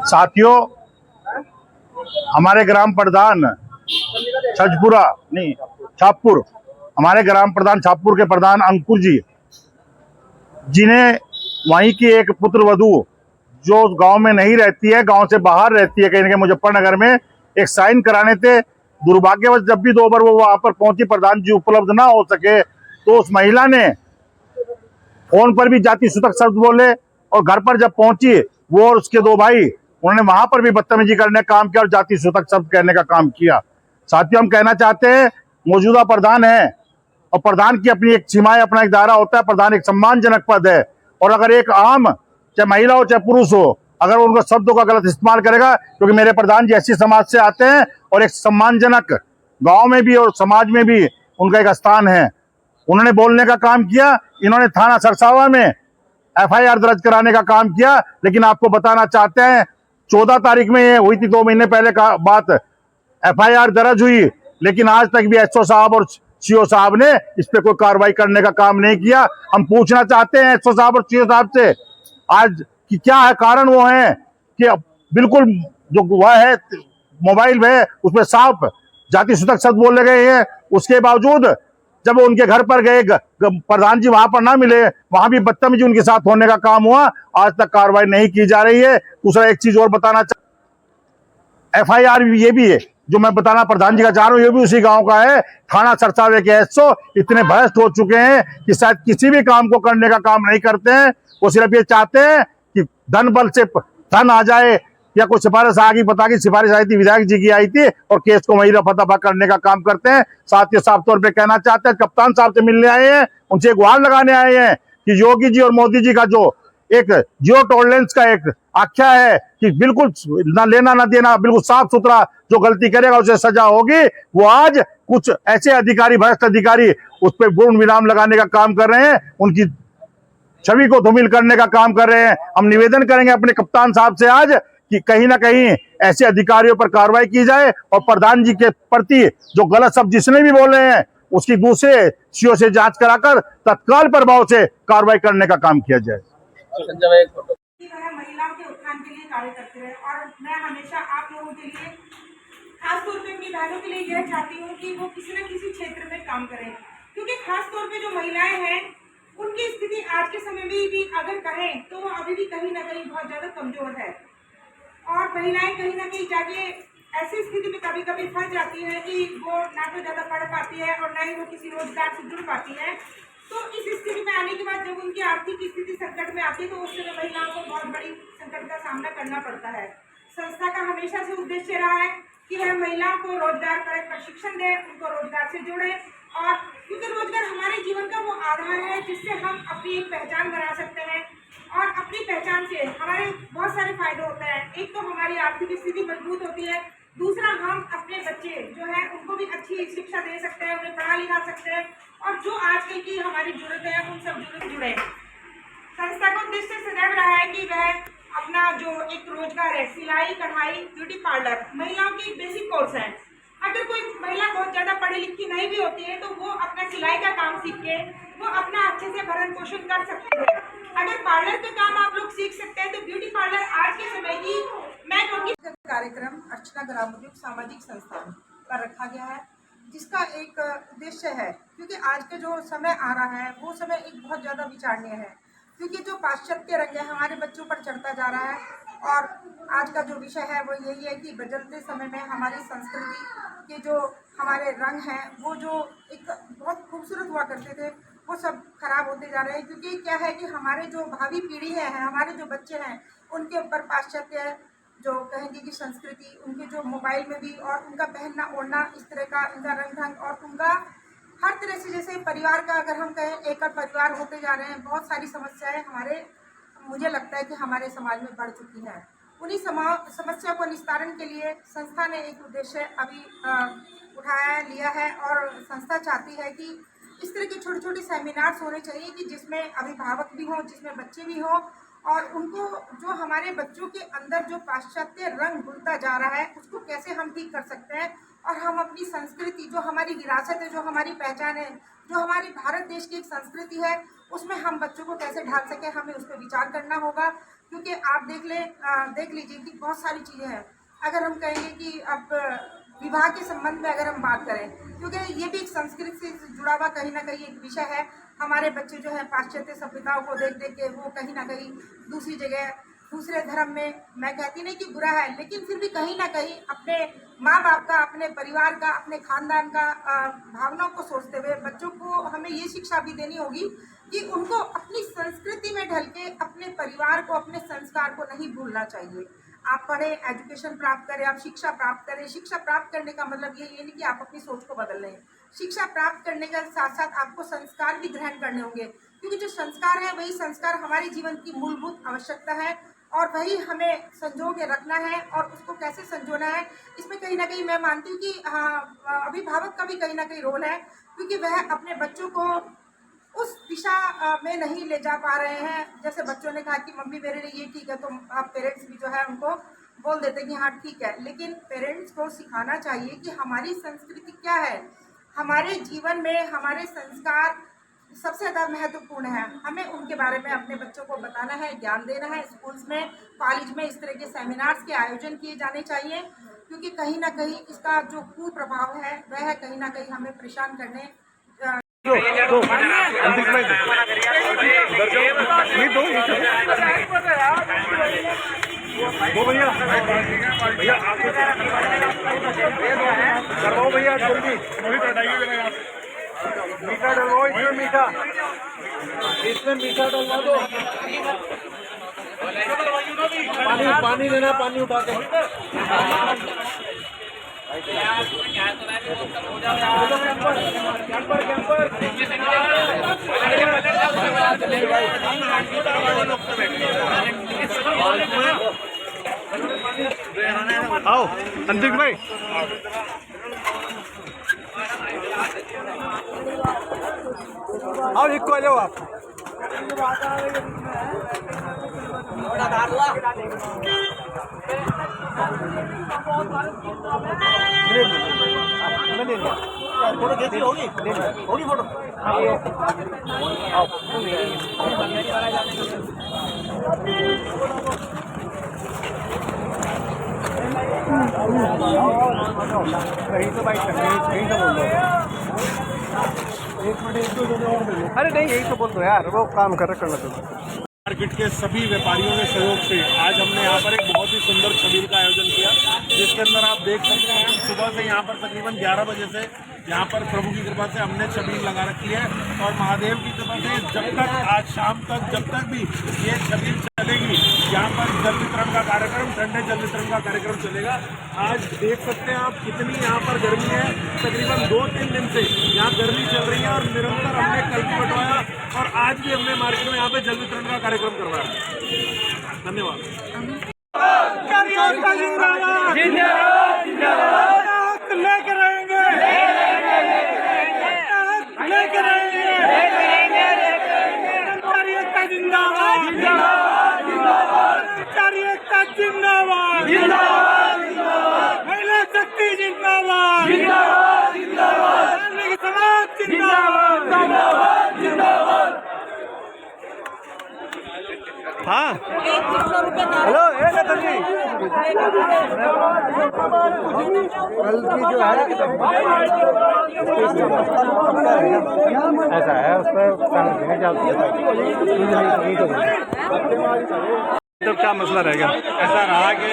साथियों, हमारे ग्राम प्रधान छजपुरा नहीं छापुर हमारे ग्राम प्रधान छापुर के प्रधान अंकुर जी, जिन्हें वहीं की एक पुत्र वधू जो गांव में नहीं रहती है, गांव से बाहर रहती है, कहीं ना कहीं मुजफ्फरनगर में, एक साइन कराने थे। दुर्भाग्यवश जब भी 2 बार वो वहां पर पहुंची, प्रधान जी उपलब्ध ना हो सके, तो उस महिला ने फोन पर भी जाति सूचक शब्द बोले, और घर पर जब पहुंची वो और उसके 2 भाई, उन्होंने वहां पर भी बदतमीजी करने का काम किया और जाति सूचक शब्द कहने का काम किया। साथियों, हम कहना चाहते हैं, मौजूदा प्रधान है और प्रधान की अपनी एक सीमाएं, अपना एक दायरा होता है। प्रधान एक सम्मानजनक पद है, और अगर एक आम, चाहे महिला हो चाहे पुरुष हो, अगर उनको शब्दों का गलत इस्तेमाल करेगा, क्योंकि मेरे प्रधान जी ऐसी समाज से आते हैं और एक सम्मानजनक गांव में भी और समाज में भी उनका एक स्थान है। उन्होंने बोलने का काम किया, इन्होंने थाना सरसावा में एफआईआर दर्ज कराने का काम किया। लेकिन आपको बताना चाहते हैं, 14 तारीख में ये हुई थी, 2 महीने पहले का बात, एफआईआर दर्ज हुई, लेकिन आज तक भी एसओ साहब और सीओ साहब ने इस पे कोई कार्रवाई करने का काम नहीं किया। हम पूछना चाहते हैं एसओ साहब और सीओ साहब से आज कि क्या है कारण। वो है कि बिल्कुल जो वह है मोबाइल में, उसमें साफ जाति सूचक शब्द बोले गए हैं। उसके बावजूद जब वो उनके घर पर गए, प्रधान जी वहां पर ना मिले, वहां भी बदतमीजी उनके साथ होने का काम हुआ। आज तक कार्रवाई नहीं की जा रही है। दूसरा एक चीज और बताना एफआईआर ये भी है जो मैं बताना प्रधान जी का चाह रहा हूँ, ये भी उसी गांव का है। थाना सरसावे के एसओ इतने भ्रष्ट हो चुके हैं कि शायद किसी भी काम को करने का काम नहीं करते हैं। वो सिर्फ ये चाहते हैं कि धन बल से धन आ जाए, या कोई सिफारिश आ गई, पता की सिफारिश आई थी, विधायक जी की आई थी, और केस को वहीं रफा दफा करने का काम करते हैं। साथ ही साफ तौर पर कहना चाहते हैं, कप्तान साहब से मिलने आए हैं, उनसे गुहार लगाने आए हैं कि योगी जी और मोदी जी का जो एक जीरो टॉलरेंस का एक आख्या है कि बिल्कुल ना लेना ना देना, बिल्कुल साफ सुथरा, जो गलती करेगा उसे सजा होगी, वो आज कुछ ऐसे अधिकारी, भ्रष्ट अधिकारी, उस पर गुण विराम लगाने का काम कर रहे हैं, उनकी छवि को धूमिल करने का काम कर रहे हैं। हम निवेदन करेंगे अपने कप्तान साहब से आज कि कहीं ना कहीं ऐसे अधिकारियों पर कार्रवाई की जाए, और प्रधान जी के प्रति जो गलत शब्द जिसने भी बोले हैं उसकी दूसरे सीओ से जांच कराकर तत्काल प्रभाव से कार्रवाई करने का काम किया जाए। महिलाओं के उत्थान के लिए कार्य करते रहे, और मैं हमेशा आप लोगों के लिए, खासतौर पे अपनी बहनों के लिए यह चाहती हूँ कि वो किसी न किसी क्षेत्र में काम करें, क्योंकि खासतौर पे जो महिलाएं हैं उनकी स्थिति आज के समय में भी अगर कहें तो वो अभी भी कहीं ना कहीं बहुत ज्यादा कमजोर है, और महिलाएं कहीं ना कहीं जाके ऐसी स्थिति में कभी कभी फंस जाती है कि वो ना तो ज्यादा पढ़ पाती है और ना ही वो किसी रोजगार से जुड़ पाती है। तो इस स्थिति में आने के बाद जब उनकी आर्थिक स्थिति संकट में आती है तो उस समय महिलाओं को बहुत बड़ी संकट का सामना करना पड़ता है। संस्था का हमेशा से उद्देश्य रहा है कि वह महिलाओं को रोजगार परक प्रशिक्षण दे, उनको रोजगार से जोड़े, और क्योंकि रोजगार हमारे जीवन का वो आधार है जिससे हम अपनी एक पहचान बना सकते हैं, और अपनी पहचान से हमारे बहुत सारे फायदे होते हैं। एक तो हमारी आर्थिक स्थिति मजबूत होती है, दूसरा हम अपने बच्चे जो है उनको भी अच्छी शिक्षा दे सकते हैं, उन्हें पढ़ा लिखा सकते हैं, और जो आजकल की हमारी जरूरतें हैं उन सब जरूरत जुड़े। संस्था का उद्देश्य सदैव रहा है कि वह अपना जो एक रोजगार है, सिलाई कढ़ाई ब्यूटी पार्लर, महिलाओं की एक बेसिक कोर्स है। अगर कोई महिला बहुत ज्यादा पढ़ी लिखी नहीं भी होती है तो वो अपना सिलाई का काम सीख के वो अपना अच्छे से भरण पोषण कर सकते हैं। अगर पार्लर का काम आप लोग सीख सकते हैं तो ब्यूटी पार्लर आज के समय की मैं कहूँगी कार्यक्रम अर्चना ग्राम उद्योग सामाजिक संस्थान का रखा गया है, जिसका एक उद्देश्य है, क्योंकि आज का जो समय आ रहा है वो समय एक बहुत ज़्यादा विचारणीय है, क्योंकि जो पाश्चात्य रंग है हमारे बच्चों पर चढ़ता जा रहा है। और आज का जो विषय है वो यही है कि बदलते समय में हमारी संस्कृति के जो हमारे रंग हैं वो जो एक बहुत खूबसूरत हुआ करते थे वो सब खराब होते जा रहे हैं, क्योंकि क्या है कि हमारे जो भावी पीढ़ी है, हमारे जो बच्चे हैं, उनके ऊपर पाश्चात्य जो कहेंगे कि संस्कृति, उनके जो मोबाइल में भी, और उनका पहनना ओढ़ना, इस तरह का उनका रंग ढंग, और उनका हर तरह से, जैसे परिवार का अगर हम कहें एकल परिवार होते जा रहे हैं, बहुत सारी समस्याएं हमारे, मुझे लगता है कि हमारे समाज में बढ़ चुकी है। उन्हीं समस्या को निस्तारण के लिए संस्था ने एक उद्देश्य अभी उठाया लिया है और संस्था चाहती है कि इस तरह के छोटे छोटे सेमिनार्स होने चाहिए कि जिसमें अभिभावक भी हों, जिसमें बच्चे भी हों, और उनको जो हमारे बच्चों के अंदर जो पाश्चात्य रंग घुलता जा रहा है उसको कैसे हम ठीक कर सकते हैं, और हम अपनी संस्कृति जो हमारी विरासत है, जो हमारी पहचान है, जो हमारी भारत देश की एक संस्कृति है, उसमें हम बच्चों को कैसे ढाल सकें, हमें उस पर विचार करना होगा। क्योंकि आप देख लीजिए कि बहुत सारी चीज़ें हैं। अगर हम कहेंगे कि अब विवाह के संबंध में अगर हम बात करें, क्योंकि ये भी एक संस्कृति से जुड़ा हुआ कहीं ना कहीं एक विषय है। हमारे बच्चे जो है पाश्चात्य सभ्यताओं को देख देख के वो कहीं ना कहीं दूसरी जगह, दूसरे धर्म में, मैं कहती नहीं कि बुरा है, लेकिन फिर भी कहीं ना कहीं अपने माँ बाप का, अपने परिवार का, अपने खानदान का भावनाओं को सोचते हुए बच्चों को हमें ये शिक्षा भी देनी होगी कि उनको अपनी संस्कृति में ढल के अपने परिवार को, अपने संस्कार को नहीं भूलना चाहिए। आप पढ़ें, एजुकेशन प्राप्त करें, आप शिक्षा प्राप्त करें। शिक्षा प्राप्त करने का मतलब ये नहीं कि आप अपनी सोच को बदल लें। शिक्षा प्राप्त करने के साथ साथ आपको संस्कार भी ग्रहण करने होंगे, क्योंकि जो संस्कार है वही संस्कार हमारे जीवन की मूलभूत आवश्यकता है और वही हमें संजो के रखना है। और उसको कैसे संजोना है, इसमें कहीं ना कहीं मैं मानती हूँ कि अभिभावक का भी कहीं ना कहीं रोल है, क्योंकि वह अपने बच्चों को उस दिशा में नहीं ले जा पा रहे हैं। जैसे बच्चों ने कहा कि मम्मी मेरे लिए ये ठीक है, तो आप पेरेंट्स भी जो है उनको बोल देते हैं कि हाँ ठीक है, लेकिन पेरेंट्स को सिखाना चाहिए कि हमारी संस्कृति क्या है, हमारे जीवन में हमारे संस्कार सबसे ज़्यादा महत्वपूर्ण है। हमें उनके बारे में अपने बच्चों को बताना है, ज्ञान देना है। स्कूल्स में, कॉलेज में इस तरह के सेमिनार्स के आयोजन किए जाने चाहिए, क्योंकि कहीं ना कहीं इसका जो कुप्रभाव है वह कहीं ना कहीं हमें परेशान करने भैया जल्दी मीठा डलवाओ, इसमें मीठा, इसमें मीठा डलवा दो। पानी लेना, पानी उठा के। आओ अंतिक भाई, आओ एक को आ जाओ आप। फोटो कैसी होगी? होगी फोटो? कहीं तो बाइक कहीं तो बोल दो। एक मिनट, अरे नहीं यही तो बोल दो यार, वो काम कर करना चाहिए। मार्केट के सभी व्यापारियों के सहयोग से आज हमने यहाँ पर एक बहुत ही सुंदर छबील का आयोजन किया, जिसके अंदर आप देख सकते हैं सुबह से यहाँ पर तकरीबन 11 बजे से यहाँ पर प्रभु की कृपा से हमने छबील लगा रखी है। और महादेव की कृपा से जब तक आज शाम तक, जब तक भी ये छबील चलेगी, यहाँ पर जल वितरण का कार्यक्रम, ठंडे जल वितरण का कार्यक्रम चलेगा। आज देख सकते हैं आप कितनी यहाँ पर गर्मी है। तकरीबन 2-3 दिन से यहाँ गर्मी चल रही है और निरंतर हमने कल भी बटवाया और आज भी हमने मार्केट में यहाँ पे जल वितरण का कार्यक्रम करवाया। धन्यवाद। लेकर रहेंगे, लेकर रहेंगे, कर्मचारी एकता जिंदाबाद, कर्मचारी एकता जिंदाबाद, महिला शक्ति जिंदाबाद, नागरिक समाज जिंदाबाद। हाँ हेलो, कल की जो है ऐसा है, उस पर तो क्या मसला रहेगा? ऐसा रहा कि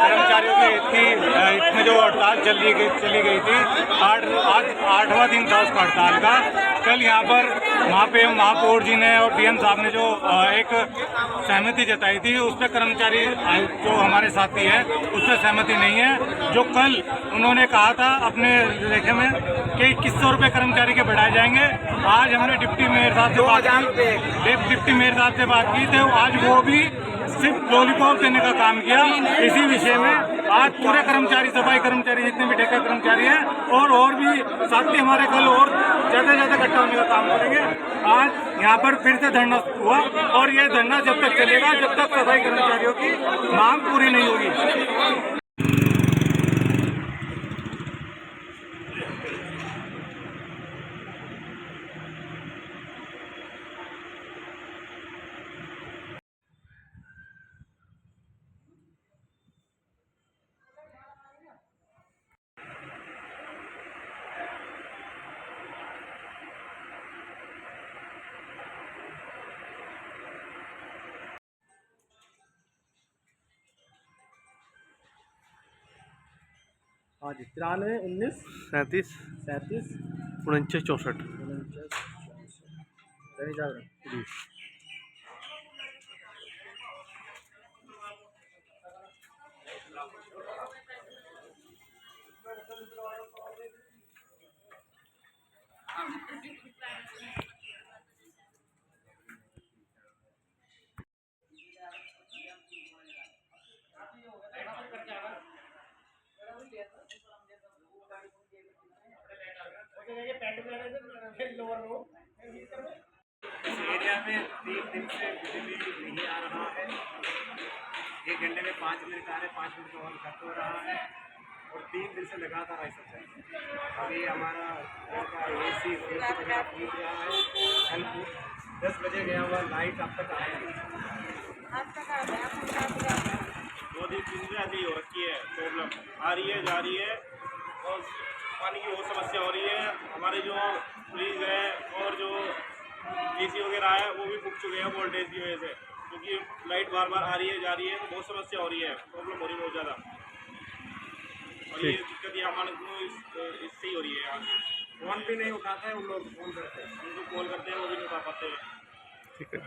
कर्मचारियों की इतनी जो हड़ताल चली गई थी, आज 8वां दिन था उसका हड़ताल का। कल यहाँ पर महापौर जी ने और डीएम साहब ने जो एक सहमति जताई थी, उस पर कर्मचारी जो हमारे साथी है उस पर सहमति नहीं है। जो कल उन्होंने कहा था अपने लेखे में कि 2100 रुपये कर्मचारी के बढ़ाए जाएंगे, आज हमने डिप्टी मेयर साहब से बात की, तो आज वो भी सिर्फ लॉलीपॉप देने का काम किया इसी विषय में। आज पूरे कर्मचारी, सफाई कर्मचारी जितने भी ठेका कर्मचारी हैं और भी साथी हमारे कल और ज़्यादा इकट्ठा होने का काम करेंगे। आज यहाँ पर फिर से धरना हुआ और ये धरना जब तक चलेगा जब तक सफाई कर्मचारियों की मांग पूरी नहीं होगी। हाँ जी, 93 19 37 37 49 64। दैनिक जागरण। जी। इस एरिया में 3 दिन से बिजली नहीं आ रहा है। 1 घंटे में 5 मिनट आ रहे, 5 मिनट का और कट हो रहा है और 3 दिन से लगातार ऐसा चल रहा है। अभी हमारा AC वगैरह टूट रहा है। कल 10 बजे गया हुआ लाइट अब तक आया नहीं। 2 दिन 3 दिन ऐसी हो रखी है, प्रॉब्लम आ रही है, जा रही है और पानी की बहुत समस्या हो रही है। हमारे जो फ्रिज है और जो AC वगैरह है वो भी फूक चुके हैं वोल्टेज की वजह से, क्योंकि लाइट बार बार आ रही है, जा रही है, तो बहुत समस्या हो रही है, प्रॉब्लम हो रही है बहुत ज़्यादा। और ये दिक्कत ये हमारे को इससे ही हो रही है। यहाँ फोन भी नहीं उठाते हैं उन लोग, फोन करते हैं, उनको कॉल करते हैं वो भी नहीं उठा पाते हैं। ठीक है।